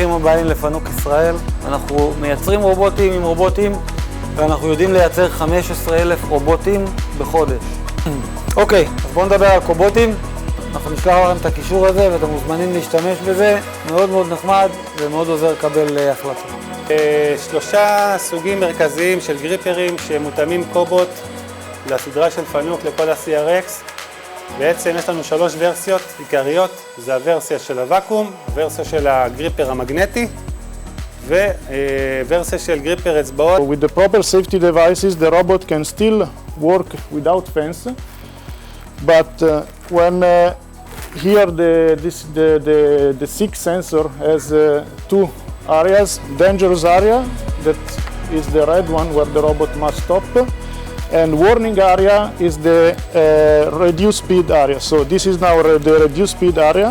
ברוכים הבאים לפנוק ישראל. אנחנו מייצרים רובוטים עם רובוטים, ואנחנו יודעים לייצר 15,000 רובוטים בחודש. אוקיי, אז בואו נדבר על קובוטים. אנחנו נשלח לכם את הקישור הזה ואתם מוזמנים להשתמש בזה. מאוד מאוד נחמד ומאוד עוזר לקבל החלטות. 3 סוגים מרכזיים של גריפרים שמותאמים קובוט לסדרה של פנוק לכל ה-CRX. בעצם יש לנו 3 ורסיות עיקריות, זה הוורסיה של הוואקום, ורסיה של הגריפר המגנטי וורסיה של גריפר אצבעות. With the proper safety devices, the robot can still work without fence, but when here the SIG sensor has 2 areas, dangerous area, that is the red one where the robot must stop, and warning area is the reduced speed area. So this is now the reduced speed area.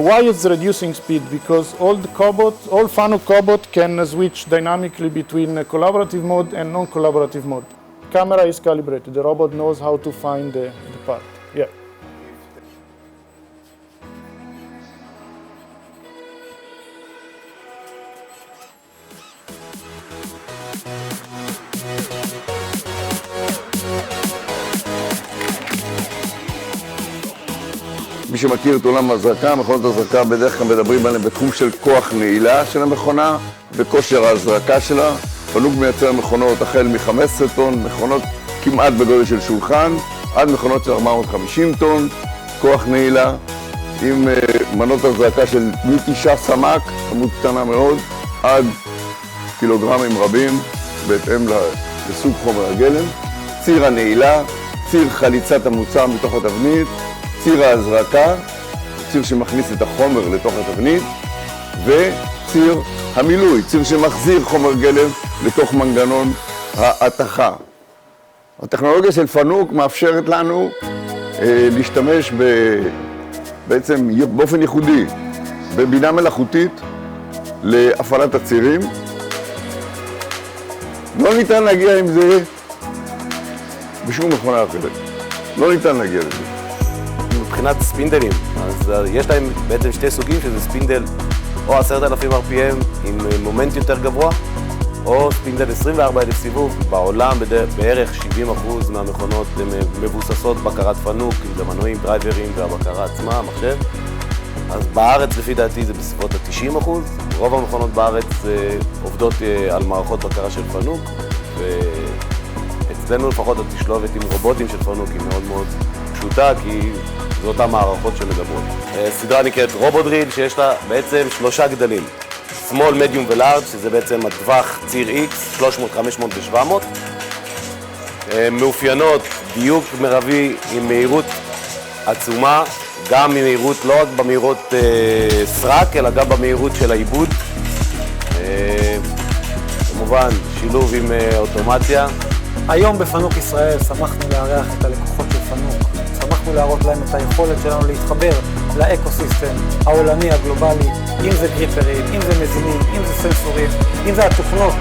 Why it's reducing speed? Because all Fanuc cobot can switch dynamically between collaborative mode and non-collaborative mode. Camera is calibrated. The robot knows how to find the part. Yeah. מי שמכיר את עולם ההזרקה, מכונות ההזרקה בדרך כלל מדברים עליהם בתחום של כוח נעילה של המכונה וכושר ההזרקה שלה. פנוק מייצר מכונות החל מ-15 טון, מכונות כמעט בגודל של שולחן, עד מכונות של 450 טון, כוח נעילה, עם מנות הזרקה של מ9 סמ"ק, כמות קטנה מאוד, עד קילוגרמים רבים, בהתאם לסוג חומר הגלם. ציר הנעילה, ציר חליצת המוצר מתוך התבנית, ציר ההזרקה, ציר שמכניס את החומר לתוך התבנית, וציר המילוי, ציר שמחזיר חומר גלם לתוך מנגנון ההתכה. הטכנולוגיה של פנוק מאפשרת לנו להשתמש בעצם באופן ייחודי בבינה מלאכותית להפעלת הצירים. לא ניתן להגיע עם זה בשום מכונה אחרת. לא ניתן להגיע לזה. מבחינת ספינדלים, אז יש להם בעצם 2 סוגים, שזה ספינדל או 10,000 RPM עם מומנט יותר גבוה, או ספינדל 24,000 סיבוב. בעולם בערך 70% מהמכונות מבוססות בקרת פנוק, אם זה מנועים, דרייברים והבקרה עצמה, המחשב. אז בארץ לפי דעתי זה בסביבות ה-90%. רוב המכונות בארץ עובדות על מערכות בקרה של פנוק, ואצלנו לפחות התשלובת עם רובוטים של פנוק היא מאוד מאוד פשוטה, כי זו אותה מערכות שמדברות. סדרה נקראת רובודריל, שיש לה בעצם 3 גדלים. small, medium ו-large, שזה בעצם הטווח ציר X, 300, 500 ו-700. מאופיינות דיוק מרבי עם מהירות עצומה, גם במהירות, לא רק במהירות סרק, אלא גם במהירות של העיבוד. כמובן, שילוב עם אוטומציה. היום בפנוק ישראל שמחנו לארח את הלקוחות של פנוק. שמחנו להראות להם את היכולת שלנו להתחבר לאקוסיסטם העולמי הגלובלי, אם זה גריפרים, אם זה מזינים, אם זה סנסורים, אם זה התוכנות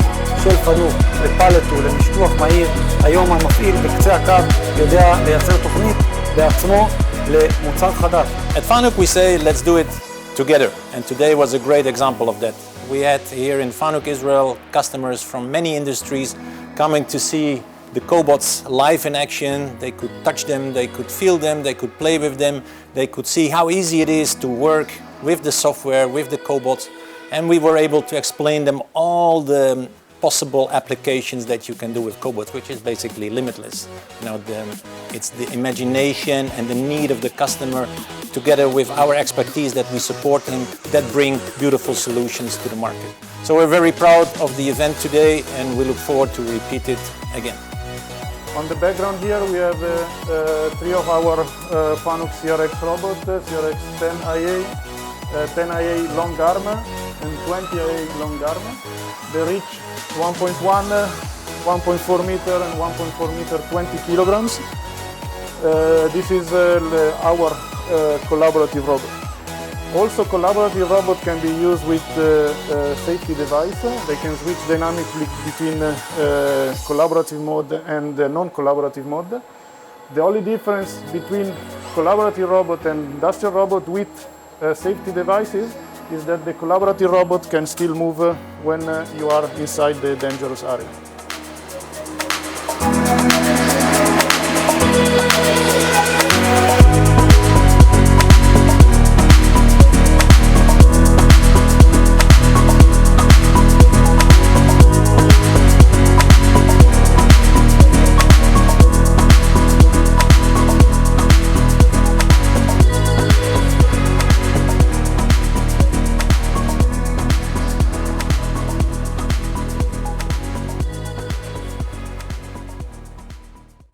של פנוק, לפלטו, למשטוח מהיר. היום המפעיל בקצה הקו יודע לייצר תוכנית בעצמו למוצר חדש. At Fanuc we say let's do it together, and today was a great example of that. We had here in Fanuc Israel customers from many industries coming to see the cobots live in action. They could touch them, they could feel them, they could play with them, they could see how easy it is to work with the software, with the cobots, and we were able to explain them all the possible applications that you can do with cobots, which is basically limitless. You know, it's the imagination and the need of the customer together with our expertise that we support them that bring beautiful solutions to the market. So we're very proud of the event today and we look forward to repeat it again. On the background here we have 3 of our Fanuc CRX robots, CRX 10IA, 10IA long arm and 20IA long arm. They reach 1.1, 1.4 meter and 1.4 meter 20 kilograms. This is our collaborative robot. Also, collaborative robot can be used with safety device. They can switch dynamically between collaborative mode and non-collaborative mode. The only difference between collaborative robot and industrial robot with safety devices is that the collaborative robot can still move when you are inside the dangerous area.